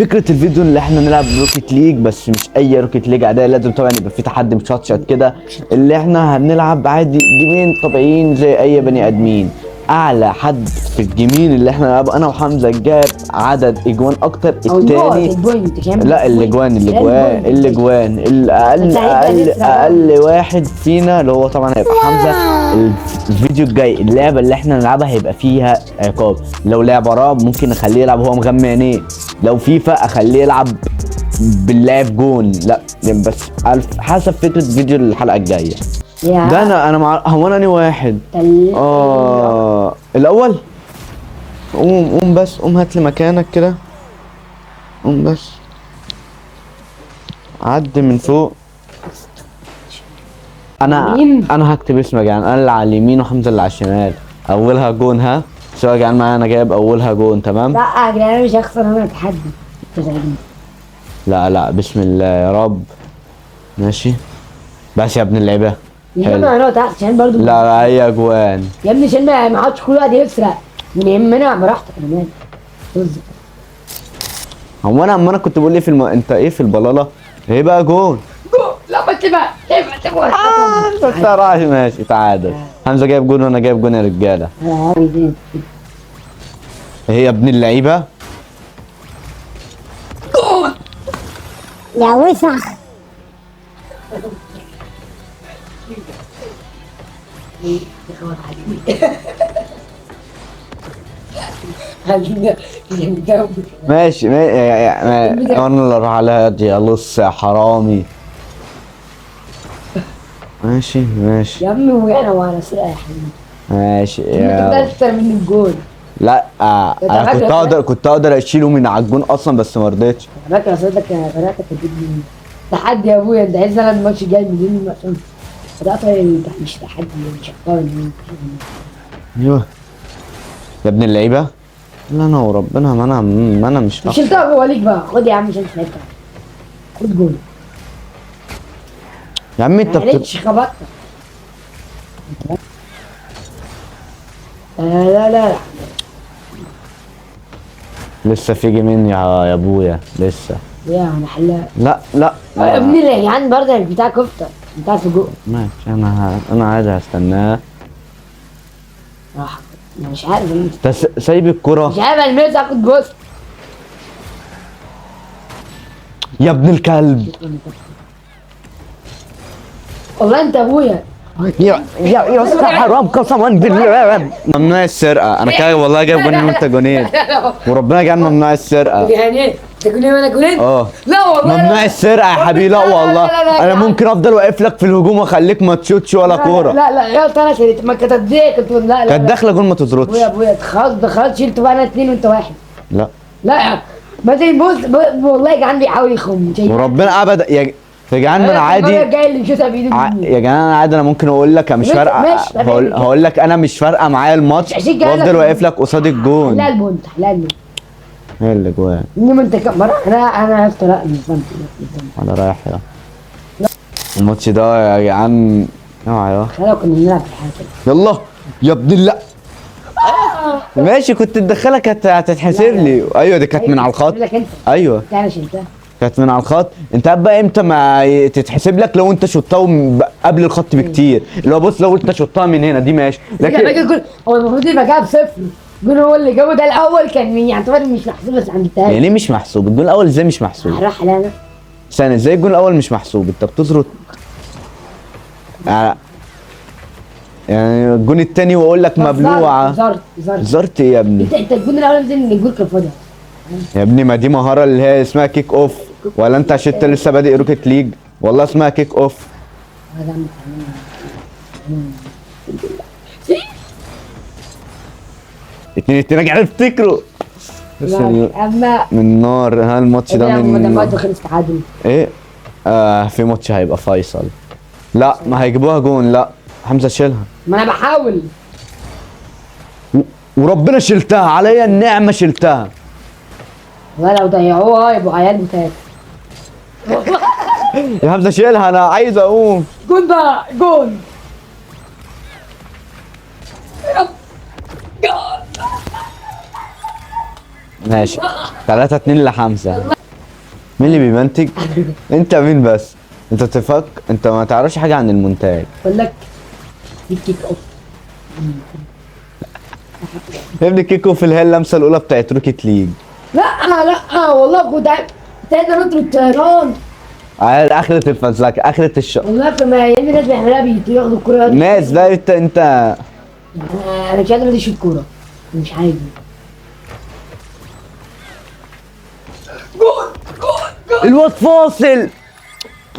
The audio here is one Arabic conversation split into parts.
فكره الفيديو اللي احنا نلعب روكيت ليج، بس مش اي روكيت ليج عاديه، لازم طبعا يبقى في تحدي مشطشط كده. اللي احنا هنلعب عادي جيمين طبيعيين زي اي بني ادمين. اعلى حد في الجيمين اللي احنا نلعب انا وحمزه جاب عدد اجوان اكتر التاني. لا الاجوان اقل واحد فينا اللي هو طبعا هيبقى حمزه. الفيديو الجاي اللعبه اللي احنا نلعبها هيبقى فيها عقاب. لو لعبه رعب ممكن اخليه يلعب هو مغمى عينيه. لو فيفا اخليه يلعب باللعب جون. لا بس حسب فكره فيديو الحلقه الجايه. ده انا هو انا واحد الاول. قوم بس قوم هات لي مكانك كده. قوم بس عدي من فوق. انا هكتب اسمك يعني. انا اللي على اليمين وحمزه اللي على الشمال. اولها جون. ها شو يا جدعان معايا؟ انا جايب اولها جون. تمام. لا يا جدعان انا مش هخسر. انا اتحدى. لا بسم الله يا رب. ماشي بس يا ابن اللعيبه. يا ابني انا تحت عشان برضه. لا هي اجوان يا ابني عشان ما حدش كل واحد يسرق من يهمنا براحتك. انا مالي طز. هو انا كنت بقول ايه انت ايه في البلاله؟ ايه بقى جون؟ لا ما تبقى راح. ماشي تعادل. حمزه جايب جون وانا جايب جون يا رجاله. هي يا ابن اللعيبه. يا وسخ. ماشي انا اللي اروح على هادي يا لص يا حرامي. ماشي يا ابني وانا سرقه يا حبيبي. ماشي انت اكتر من الجول. لا انا كنت اقدر اشيله من على الجون اصلا بس ما رضيتش. فاكر صدقك فرقتك تجيب تحدي يا ابويا. انت عايز انا الماتش جاي مليون مثلا. ده مش تحدي مش هختار. ايوه يا ابن اللعيبه. لا انا وربنا ما انا مش شلتها جوه ليك بقى. خد يا عم عشان تلعبها. خد جول يا عم. انت معلش خبطت. لا لسه في جيمين يا ابويا لسه. يا انا حلاق. لا يا ابني اللي يعني برضه بتاع كفته بتاع سجق. ماشي انا عادي هستناه. راح انا مش عارف. انت سايب الكرة. مش عارف الميز اخد بوس. يا ابن الكلب. والله انت ابويا. يا استاذ حرام قسما بالله. ممنوع السرقة. انا كده والله جايب جونين وانت جونين. وربنا جعل ممنوع السرقة. يعني ايه؟ انت جونين وانا جونين؟ لا والله ممنوع السرقة يا حبيبي. لا والله انا ممكن افضل واقف لك في الهجوم واخليك ما تشوتش ولا كورة. لا يا انا شريت. ما كانت دي كنت لا كانت داخلة جول ما تزرطش. ابويا خلاص شلت بقى. انا 2 وانت 1. لا مثلا بص والله كان بيحاول يخم. وربنا ابدا يا جدعان. انا عادي المره الجايه اللي مشيتها بايده يا جدعان. انا عادي. انا ممكن اقول لك مش فارقه. هقول لك انا مش فارقه معايا الماتش وافضل واقف لك قصاد الجون. لا البونت ايه اللي جوان. انما انت مره انا عرفت. لا انا رايح يا الماتش ده يا جدعان. اوعى خلينا كنا بنلعب في الحاجه. يلا يا ابن الله. ماشي كنت تدخلك هتتحسب لي. ايوه دي كانت من على الخط. ايوه انا شلتها. كانت من على الخط. انت بقى امتى ما تتحسب لك؟ لو انت شطها قبل الخط بكتير. اللي هو بص لو انت شطها من هنا دي ماشي. لكن هو المفروض يبقى جاب 0. الجون هو اللي جابه ده الاول كان يعتبر مش محسوب بس عملتها. يعني ليه مش محسوب؟ الجون الاول ازاي مش محسوب؟ راح انا ثانية ازاي الجون الاول مش محسوب؟ انت بتزرط يعني الجون التاني واقول لك مبلوعه. زرت ايه يا ابني؟ انت الجون الاول نزل ان الجول كان فاضي يا ابني. ما دي مهاره اللي هي اسمها كيك اوف. ولا انت عشان انت لسه بادئ روكيت ليج؟ والله اسمها كيك اوف. اتنين راجع افتكروا. اما من نار. ها الماتش ده من برضه خلص تعادل. ايه في ماتش هيبقى فيصل. لا ما هيجيبوها جون. لا حمزه شيلها. ما انا بحاول. وربنا شلتها عليا النعمه شلتها. والله لو ضيعوها يبقوا عيال بتاعت. يا حمزه شيلها انا عايز اقوم. جون بقى جون. ماشي 3-2-5. مين اللي بيمنتج؟ انت مين بس؟ انت تفك، انت ما تعرفش حاجه عن المونتاج. بقول لك دي كيك اوف. يا ابني كيكو في الهي اللمسه الاولى بتاعت روكيت ليج. لا والله كنت تقدر نطلب الطيران. اخرة الفزلكه، اخرة والله فما يا ابني ناس بيعملوها بياخدوا الكوره. ناس ده انت انا مش قادر اشوف كوره، مش عايز. الواد فاصل.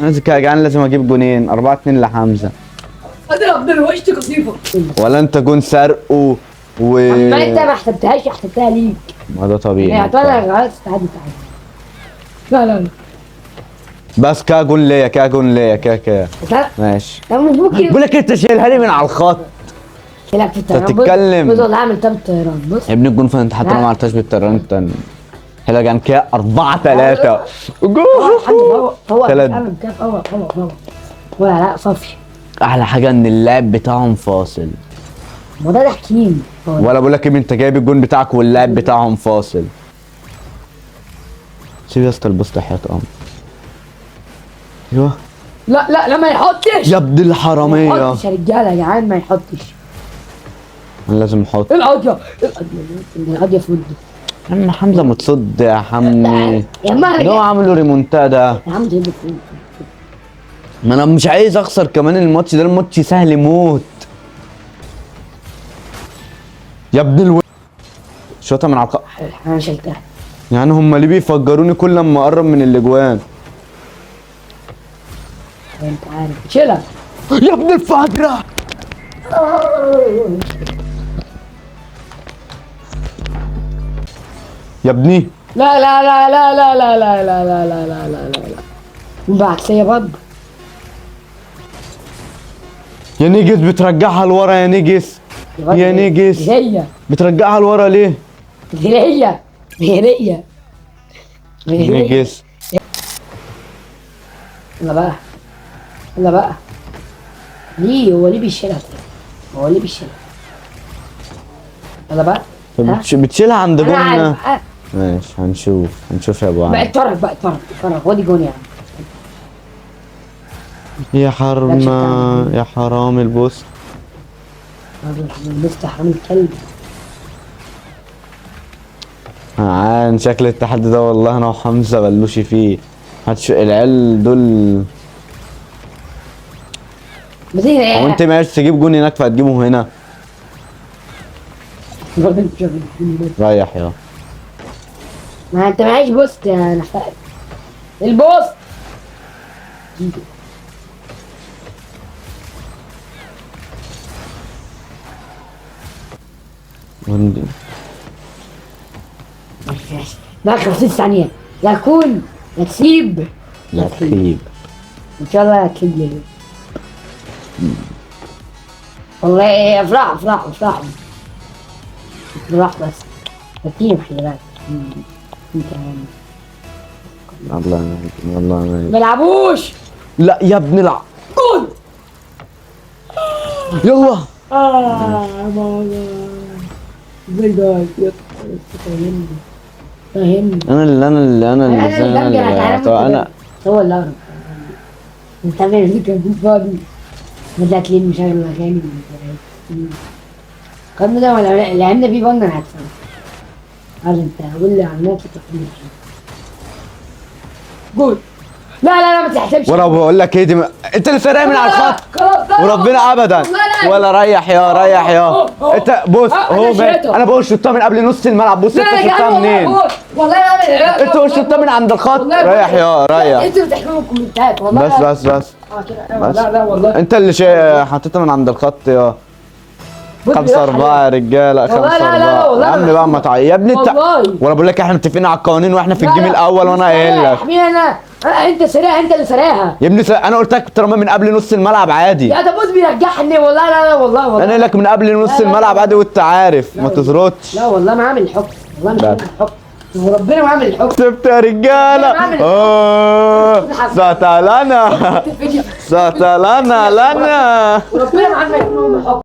انا يا جدعان لازم اجيب جونين. 4-2-5. اضرب دلوقتي قصيفه. ولا انت جون سرق ما انت ما حسبتهاش، حسبتها ليك. ما ده طبيعي. يعني طالع غلط تعدي. لا بس كا جون ليا، كا جون ليا، كا لا ماشي. طب ممكن بقول لك انت شايلها لي من على الخط. لك في الطيران. بتتكلم. بص والله هعمل طب الطيران. بص يا ابني الجون فين؟ انت حتى لو ما عملتهاش بالطيران انت حلو. كان كده 4-3 جول. هو تلات. ولا لا صافي. احلى حاجه ان اللاعب بتاعهم فاصل. ما ده تحكيم. ولا بقول لك ايه، انت جايب الجون بتاعك واللاعب بتاعهم فاصل. سيب يا اسطى البوست حياة امر. ايوه. لا ما يحطش. يا ابن ما الحراميه. يحطش يا رجاله يا جدعان، ما يحطش. انا لازم احط. القضيه فود. يا عم حمزه متصد يا حمي. يا ما ده عملوا ريمونتادا. يا عم جايب فود. ما انا مش عايز اخسر كمان الماتش ده، الماتش سهل موت. يا ابن شوطه من على انا شلتها. يعني هم ليه بيفجروني كل لما اقرب من الاجوان؟ انت عارف شيلها. يا ابن الفجرة. يا ابني لا بعكسية برضه. يا نيجس بترجعها لورا يا نيجس. يا نيجس هي بترجعها لورا ليه؟ هي نيجس. يلا بقى ليه هو ليه بيشيلها؟ يلا بقى. ها؟ بتشيلها عند انا جولنا. عارف. ماشي هنشوف يا ابو بقى عم. اتفرج خدي جون يعني. يا حرمة يا حرام البوست. لسه حرام الكلب. عن شكل التحدي ده والله انا وحمزه بلوشي فيه. العيال دول. بس هي هو انت ما عرفتش تجيب جون هناك فهتجيبه هنا. ريح يا. ما انت معيش بوست يا نحتاج البوست. بقى 50 ثانية، يا كون يا تسيب لا تخيب. ان شاء الله هتسيب لي. والله افرح بس التيم خلي بالك. انت والله ما بيلعبوش. لا يا ابني لا. جول. يلا. ماما ازاي ده؟ فاهمني. انا هو اللي اعرف. انت عارف اللي كان في فاضي بدأت ليه مشغل الاغاني. قبل ده ولا لعبنا فيه بنا هتفهم. عارف انت قول لي عملت تقنيه جول. لا ما تحسبش. وانا بقول لك ايه دي انت اللي سارقها من على الخط. خلاص وربنا ابدا. ولا ريح يا انت بص اهو انا بقول شطها من قبل نص الملعب. بص انت شطها منين؟ والله انت قول شطها من عند الخط. ريح انتوا بتحكموا الكومنتات والله. بس لا والله انت اللي حطيتها من عند الخط يا 5-4 يا رجاله. 5-4 يا عم بقى ما تعيط يا ابني انت. وانا بقول لك احنا متفقين على القوانين واحنا في الجيم الاول وانا قايل لك. انا انت سرقها، انت اللي سرقها يا ابني انا قلت لك ترمى من قبل نص الملعب عادي. يا ده بص بيرجعني والله. لا والله انا قايل لك من قبل نص الملعب عادي وانت عارف ما تزرطش. لا والله ما عامل الحكم. والله مش عامل الحكم وربنا ما عامل الحكم. سبت يا رجاله. ساتلانا لنا وربنا ما عامل الحكم.